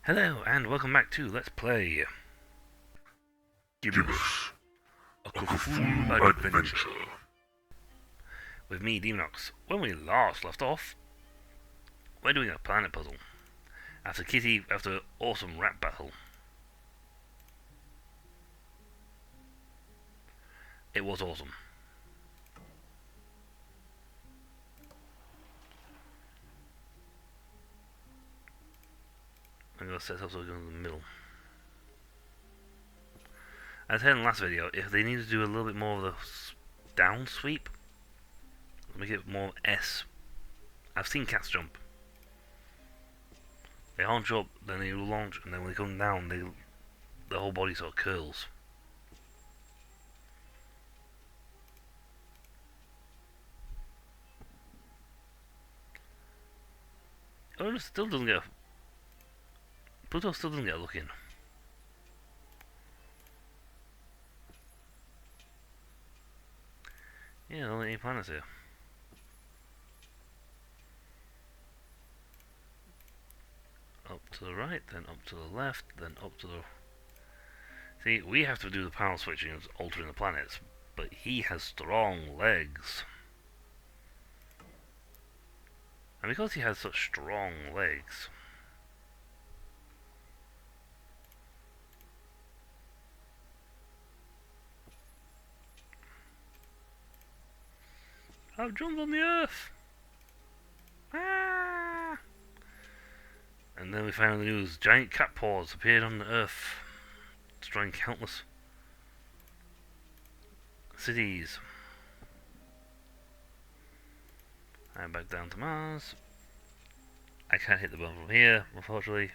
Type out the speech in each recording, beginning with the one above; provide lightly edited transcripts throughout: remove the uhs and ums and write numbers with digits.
Hello, and welcome back to Let's Play Gibbous, a a Cthulhu Cthulhu Adventure adventure. with me, Demonox. When we last left off, we're doing a planet puzzle. After awesome rap battle. It was awesome. I'm going to set up so we go in the middle. As I said in the last video, if they need to do a little bit more of the down sweep, make it more S. I've seen cats jump. They launch up, then they launch, and then when they come down, the whole body sort of curls. Oh, it still doesn't get. Pluto still doesn't get a look in. Yeah, only 8 planets here. Up to the right, then up to the left, then up to the... See, we have to do the panel switching and altering the planets, but he has strong legs. And because he has such strong legs... I've jumped on the Earth! Ah! And then we found in the news, giant cat paws appeared on the Earth, destroying countless cities. And back down to Mars. I can't hit the button from here, unfortunately.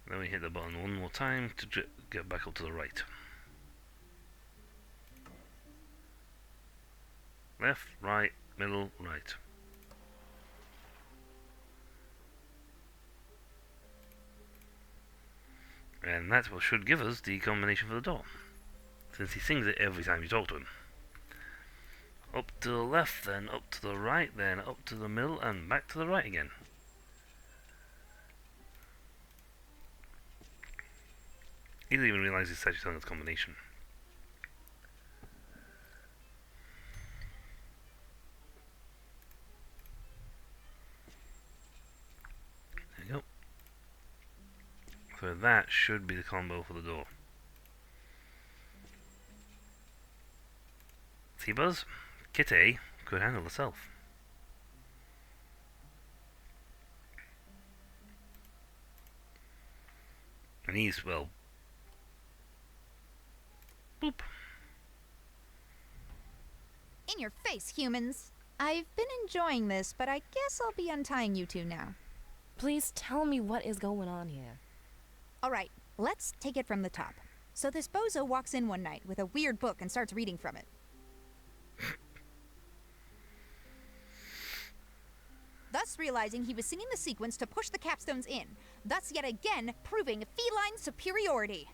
Then we hit the button one more time to get back up to the right. Left, right, middle, right. And that's what should give us the combination for the door, since he sings it every time you talk to him. Up to the left, then up to the right, then up to the middle, and back to the right again. He didn't even realise he's actually telling us combination. There you go. So that should be the combo for the door. See, Buzz? Kitty could handle herself. And he's, well... Boop. In your face, humans! I've been enjoying this, but I guess I'll be untying you two now. Please tell me what is going on here. Alright, let's take it from the top. So this bozo walks in one night with a weird book and starts reading from it. Thus realizing he was singing the sequence to push the capstones in, thus yet again proving feline superiority.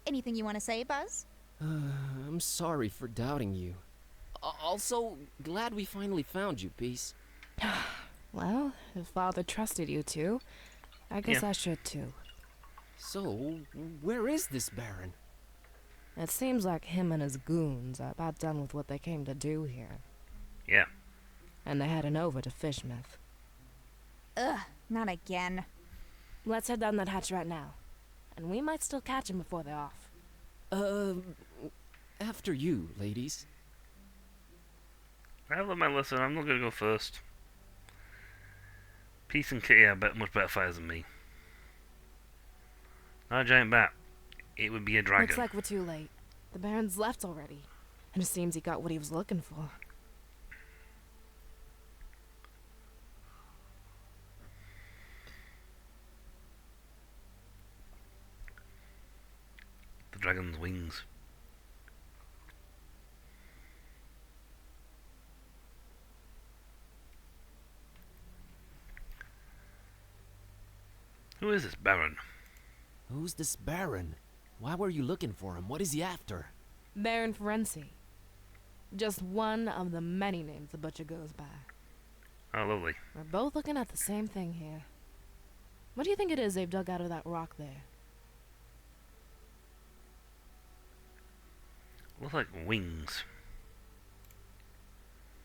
Anything you want to say, Buzz? I'm sorry for doubting you. Also, glad we finally found you, Peace. Well, if Father trusted you two, I guess Yeah. I should too. So, where is this Baron? It seems like him and his goons are about done with what they came to do here. Yeah. And they're heading over to Fishmouth. Ugh, not again. Let's head down that hatch right now. And we might still catch him before they're off. After you, ladies. I learned my lesson, I'm not gonna go first. Peace and Kitty are much better fighters than me. Not a giant bat. It would be a dragon. Looks like we're too late. The Baron's left already. And it seems he got what he was looking for. The dragon's wings. Who is this Baron? Who's this Baron? Why were you looking for him? What is he after? Baron Ferenci. Just one of the many names the butcher goes by. Oh, lovely. We're both looking at the same thing here. What do you think it is they've dug out of that rock there? Looks like wings.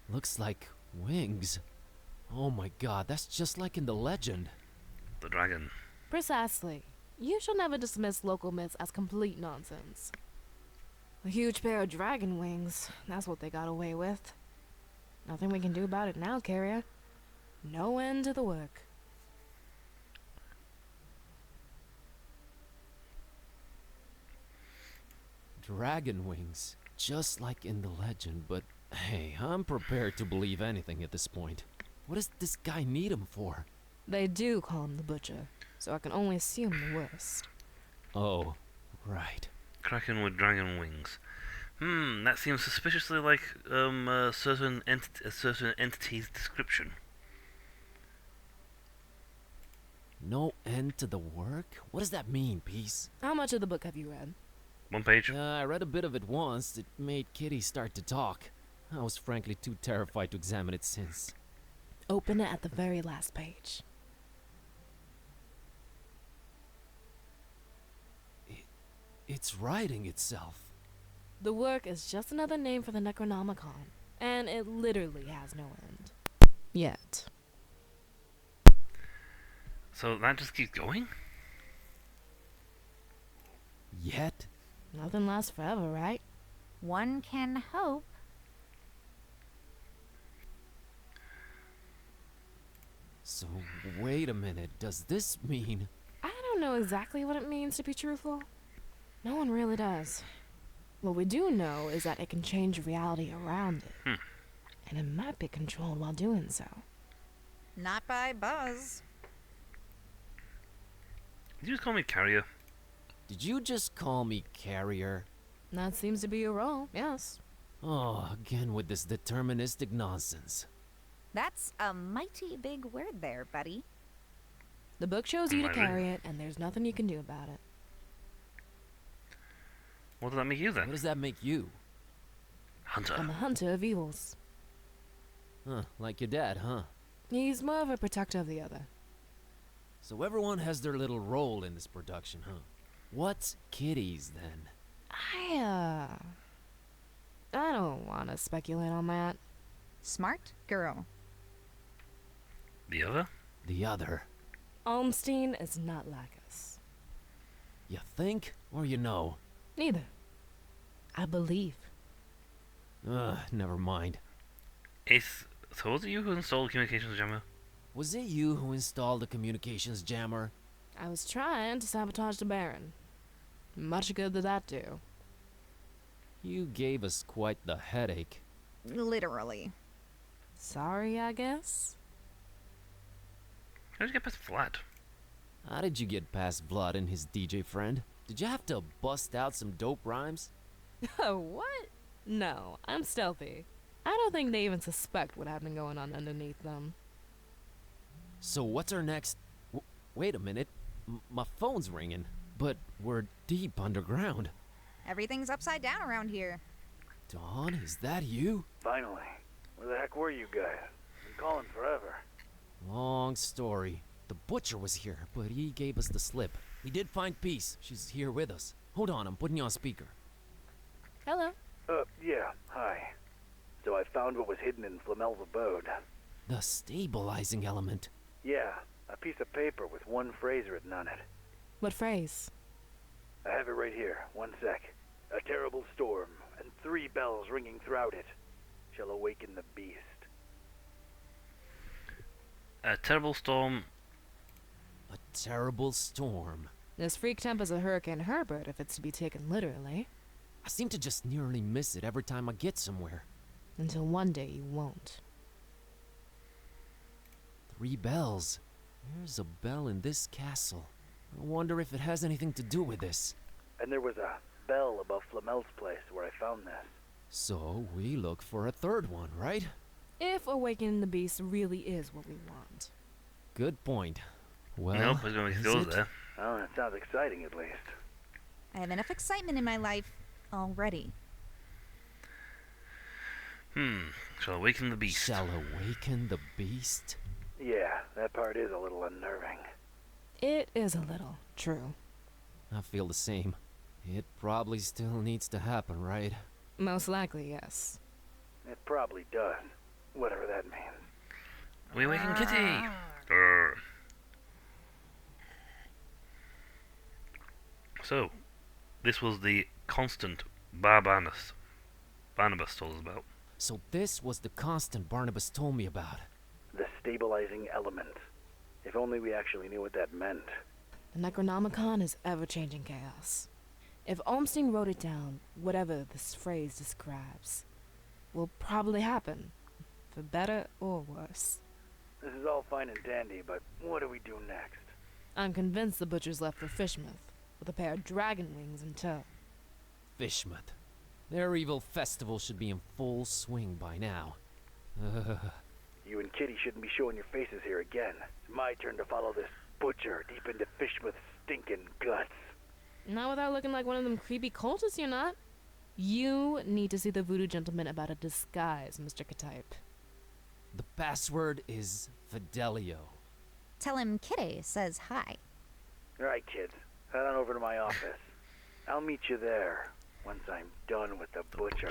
Looks like wings. Oh my god, that's just like in the legend. The dragon. Precisely. You shall never dismiss local myths as complete nonsense. A huge pair of dragon wings. That's what they got away with. Nothing we can do about it now, Carrier. No end to the work. Dragon wings. Just like in the legend, but hey, I'm prepared to believe anything at this point. What does this guy need him for? They do call him the Butcher, so I can only assume the worst. Oh, right. Kraken with dragon wings. That seems suspiciously like a certain entity's description. No end to the work? What does that mean, Peace? How much of the book have you read? 1 page. I read a bit of it once. It made Kitty start to talk. I was frankly too terrified to examine it since. Open it at the very last page. It's writing itself. The work is just another name for the Necronomicon, and it literally has no end. Yet. So that just keeps going? Yet? Nothing lasts forever, right? One can hope. So, wait a minute. Does this mean... I don't know exactly what it means to be truthful. No one really does. What we do know is that it can change reality around it. And it might be controlled while doing so. Not by Buzz. Did you just call me Carrier? Did you just call me Carrier? That seems to be your role, yes. Oh, again with this deterministic nonsense. That's a mighty big word there, buddy. The book shows you to Might carry it, and there's nothing you can do about it. What does that make you What then? does that make you? Hunter. I'm a hunter of evils. Huh, like your dad, huh? He's more of a protector of the other. So everyone has their little role in this production, huh? What's Kitty's, then? I don't want to speculate on that. Smart girl. The other? The other. Almstein is not like us. You think, or you know? Neither. I believe. Never mind. So was it you who installed the communications jammer? Was it you who installed the communications jammer? I was trying to sabotage the Baron. Much good did that do. You gave us quite the headache. Literally. Sorry, I guess? How did you get past Vlad? How did you get past Vlad and his DJ friend? Did you have to bust out some dope rhymes? What? No, I'm stealthy. I don't think they even suspect what had been going on underneath them. So what's our next... wait a minute. My phone's ringing. But we're deep underground. Everything's upside down around here. Dawn, is that you? Finally. Where the heck were you guys? Been calling forever. Long story. The butcher was here, but he gave us the slip. We did find Peace. She's here with us. Hold on, I'm putting you on speaker. Hello. Yeah, hi. So I found what was hidden in Flamel's abode. The stabilizing element. Yeah, a piece of paper with one phrase written on it. What phrase? I have it right here, 1 sec. A terrible storm, and 3 bells ringing throughout it, shall awaken the beast. A terrible storm. A terrible storm. This freak temp is a Hurricane Herbert if it's to be taken literally. I seem to just nearly miss it every time I get somewhere. Until one day you won't. 3 bells. There's a bell in this castle. I wonder if it has anything to do with this. And there was a bell above Flamel's place where I found this. So we look for a 3rd one, right? If awakening the beast really is what we want. Good point. Well, Nope, there's gonna be is those it? there. Oh, that sounds exciting at least. I have enough excitement in my life already. Shall awaken the beast. Shall awaken the beast? Yeah, that part is a little unnerving. It is a little, true. I feel the same. It probably still needs to happen, right? Most likely, yes. It probably does. Whatever that means. We awaken Kitty! Grr. So, this was the constant Barnabas told us about. So this was the constant Barnabas told me about. The stabilizing element. If only we actually knew what that meant. The Necronomicon is ever-changing chaos. If Olmsteen wrote it down, whatever this phrase describes will probably happen, for better or worse. This is all fine and dandy, but what do we do next? I'm convinced the butchers left for Fishmouth, with a pair of dragon wings in tow. Fishmouth. Their evil festival should be in full swing by now. You and Kitty shouldn't be showing your faces here again. It's my turn to follow this butcher deep into Fishmouth's stinking guts. Not without looking like one of them creepy cultists, you're not. You need to see the voodoo gentleman about a disguise, Mr. Ktype. The password is Fidelio. Tell him Kitty says hi. Alright, kids. Head on over to my office. I'll meet you there once I'm done with the butcher.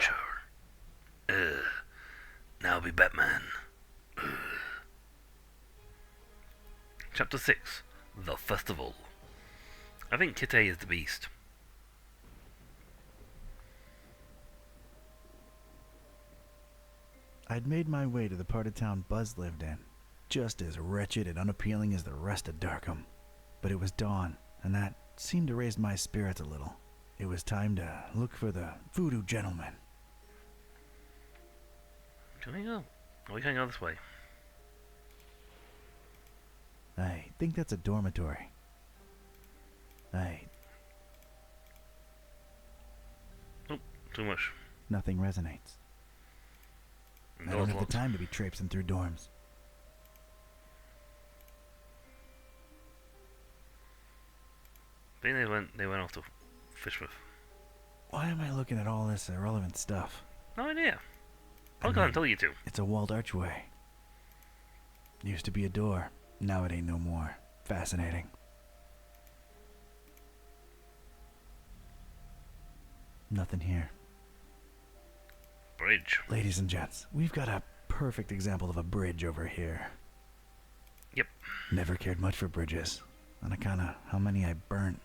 Now be Batman. Chapter 6. The Festival. I think Kitty is the beast. I'd made my way to the part of town Buzz lived in, just as wretched and unappealing as the rest of Darkham. But it was dawn, and that seemed to raise my spirits a little. It was time to look for the voodoo gentleman. Can we go? We can't go this way. I think that's a dormitory. Too much. Nothing resonates. I don't have the time to be traipsing through dorms. I think they went off to Fishmouth. Why am I looking at all this irrelevant stuff? No idea. I I'll go and mean, tell you to. It's a walled archway. Used to be a door. Now it ain't no more. Fascinating. Nothing here. Bridge. Ladies and gents, we've got a perfect example of a bridge over here. Yep. Never cared much for bridges, on account of how many I burnt.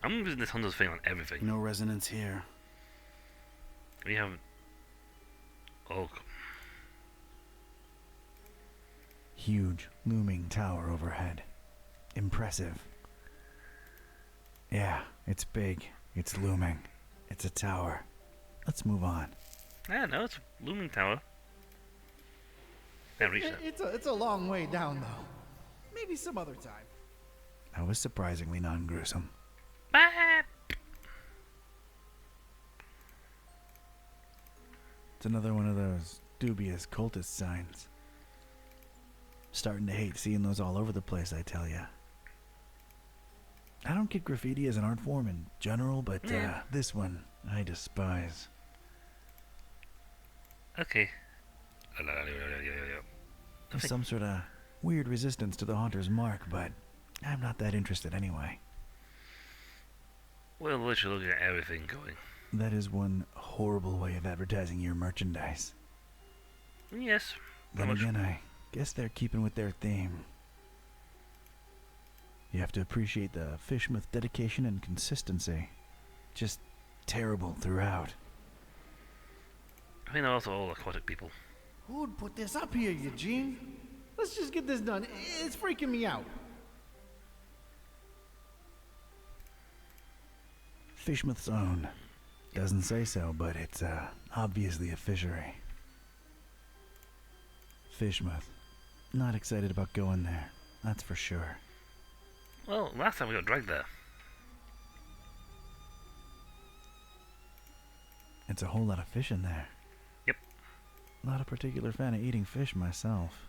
I'm using this Hunter's thing on everything. No resonance here. We have... Oh. Huge, looming tower overhead. Impressive. Yeah, it's big. It's looming. It's a tower. Let's move on. Yeah, no, it's a looming tower. Can't reach that. It's a long way down, though. Maybe some other time. That was surprisingly non-gruesome. It's another one of those dubious cultist signs. Starting to hate seeing those all over the place, I tell ya. I don't get graffiti as an art form in general, but this one I despise. Okay. There's some sort of weird resistance to the Haunter's mark, but I'm not that interested anyway. We're literally looking at everything going. That is one horrible way of advertising your merchandise. Yes. Then again, I guess they're keeping with their theme. You have to appreciate the Fishmouth dedication and consistency. Just terrible throughout. I think they're also all aquatic people. Who'd put this up here, Eugene? Let's just get this done. It's freaking me out. Fishmouth's own. Doesn't say so, but it's obviously a fishery. Fishmouth. Not excited about going there, that's for sure. Well, last time we got dragged there. It's a whole lot of fish in there. Yep. Not a particular fan of eating fish myself.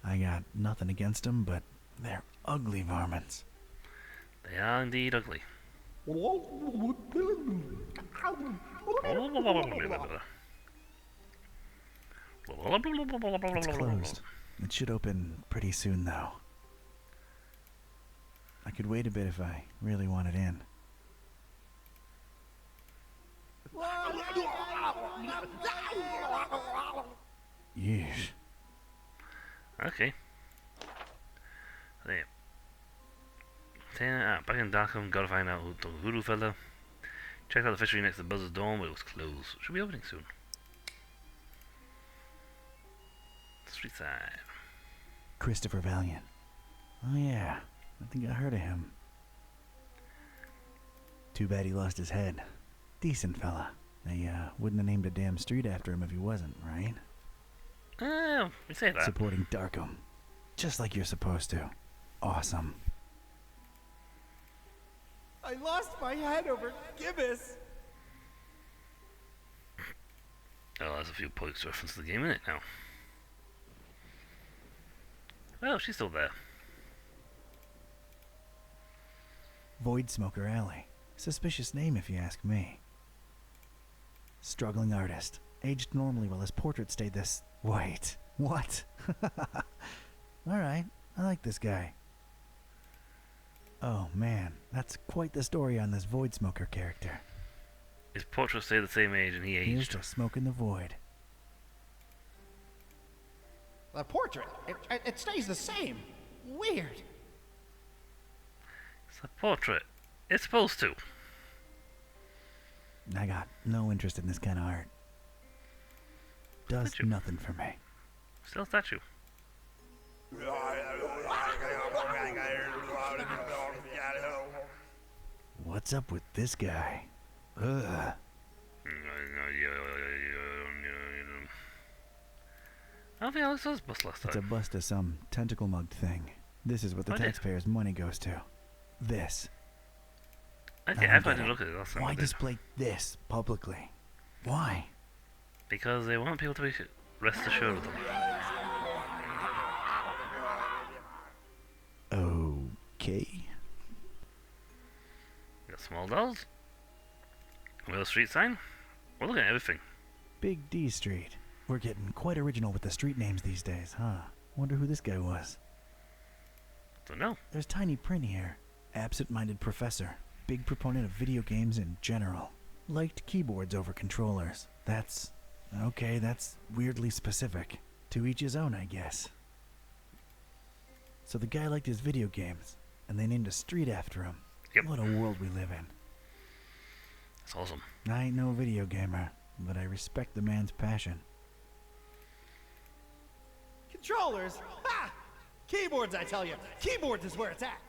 I got nothing against them, but they're ugly varmints. They are indeed ugly. It's closed. It should open pretty soon, though. I could wait a bit if I really wanted in. Yeesh. Okay. There. Back in Darkham, gotta find out who the voodoo fella. Checked out the fishery next to Buzz's dorm, but it was closed. Should be opening soon. Street side. Christopher Valiant. Oh yeah, I think I heard of him. Too bad he lost his head. Decent fella. They wouldn't have named a damn street after him if he wasn't, right? We say that. Supporting Darkham. Just like you're supposed to. Awesome. I lost my head over Gibbous. Oh, there's a few points to reference to the game in it now. Well, she's still there. Void Smoker Alley. Suspicious name if you ask me. Struggling artist. Aged normally while his portrait stayed this... Wait. What? Alright, I like this guy. Oh man, that's quite the story on this Void Smoker character. His portrait stayed the same age and he Here's aged. to smoking the void. The portrait, it stays the same. Weird. It's a portrait. It's supposed to. I got no interest in this kind of art. Does Statue. nothing for me. Still a statue. What's up with this guy? Ugh. I don't think I saw this bus last It's a time. bust of some tentacle mugged thing. This is what the I did. taxpayers' money goes to. This. Okay, I I don't get didn't it. look at it last time. Why I did. display this publicly? Why? Because they want people to be rest assured of them. Okay. We got small dolls. We got a street sign. We're looking at everything. Big D Street. We're getting quite original with the street names these days, huh? Wonder who this guy was. Don't know. There's tiny print here. Absent-minded professor. Big proponent of video games in general. Liked keyboards over controllers. That's... okay, that's weirdly specific. To each his own, I guess. So the guy liked his video games, and they named a street after him. Yep. What a world we live in. It's awesome. I ain't no video gamer, but I respect the man's passion. Controllers? Ha! Keyboards, I tell you. Keyboards is where it's at.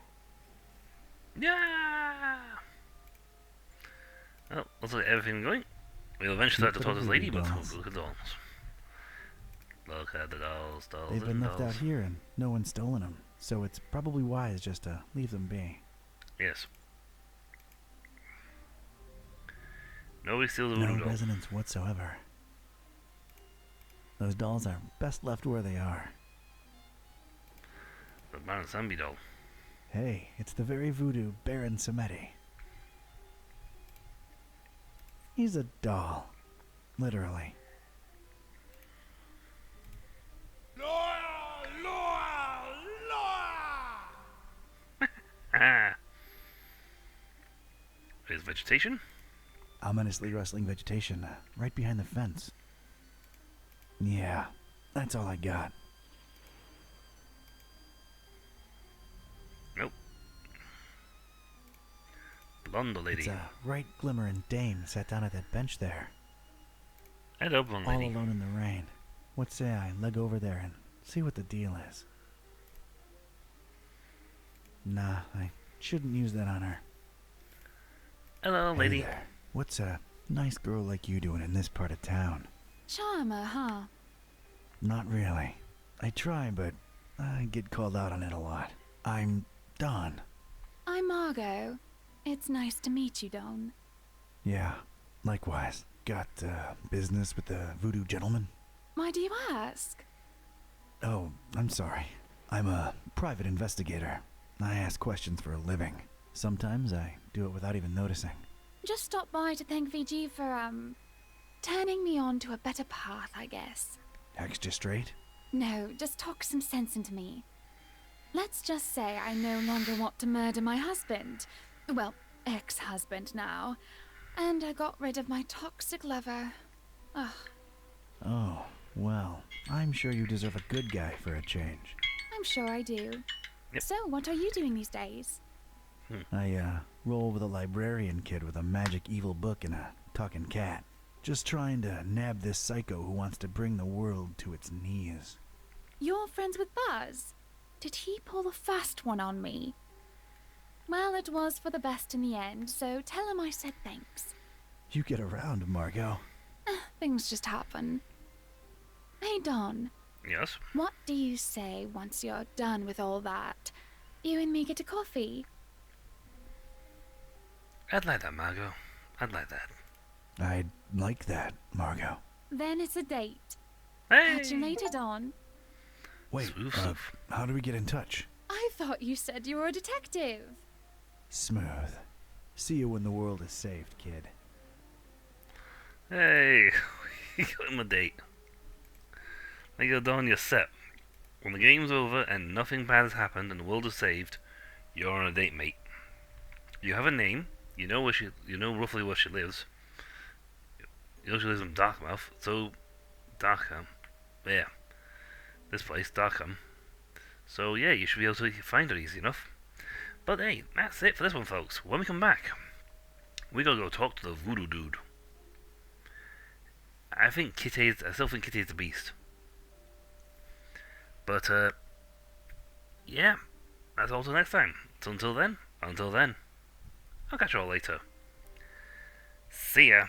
Yeah! Well, let's look at everything going. We'll eventually start to talk to this lady, but Dolls. look at the dolls. Look at the dolls, dolls, They've and been left dolls. out here and no one's stolen them, so it's probably wise just to leave them be. Yes. Nobody steals a No voodoo doll. resonance whatsoever. Those dolls are best left where they are. The Baron Sambi doll. Hey, it's the very voodoo Baron Samedi. He's a doll. Literally. Ah! There's vegetation. Ominously rustling vegetation right behind the fence. Yeah, that's all I got. Nope. Blonde lady. It's a bright glimmering dame sat down at that bench there, Hello, blonde all lady. alone in the rain. What say I leg over there and see what the deal is? Nah, I shouldn't use that on her. Hello, Hey lady. there. What's a nice girl like you doing in this part of town? Charmer, huh? Not really. I try, but I get called out on it a lot. I'm Don. I'm Margot. It's nice to meet you, Don. Yeah, likewise. Got business with the voodoo gentleman? Why do you ask? Oh, I'm sorry. I'm a private investigator. I ask questions for a living. Sometimes I do it without even noticing. Just stopped by to thank VG for, turning me on to a better path, I guess. Hexed you straight? No, just talk some sense into me. Let's just say I no longer want to murder my husband. Well, ex-husband now. And I got rid of my toxic lover. Ugh. Oh, well, I'm sure you deserve a good guy for a change. I'm sure I do. Yep. So, what are you doing these days? I, roll with a librarian kid with a magic evil book and a talking cat. Just trying to nab this psycho who wants to bring the world to its knees. You're friends with Buzz? Did he pull a fast one on me? Well, it was for the best in the end, so tell him I said thanks. You get around, Margot. Things just happen. Hey, Don, Yes? what do you say once you're done with all that? You and me get a coffee? I'd like that, Margot. I'd like that. I'd like that, Margot. Then it's a date. Hey! Catch you later, Don. Wait, Smooth stuff. how do we get in touch? I thought you said you were a detective. Smooth. See you when the world is saved, kid. Hey! You got him a date. Like you're done, you're set. When the game's over and nothing bad has happened and the world is saved, you're on a date, mate. You have a name. You know roughly where she lives. You know she lives in Darkmouth, so Darkham. Yeah. This place, Darkham. So yeah, you should be able to find her easy enough. But hey, that's it for this one, folks. When we come back, we gotta go talk to the voodoo dude. I still think Kitty's the beast. But yeah, that's all till next time. So until then, I'll catch you all later. See ya.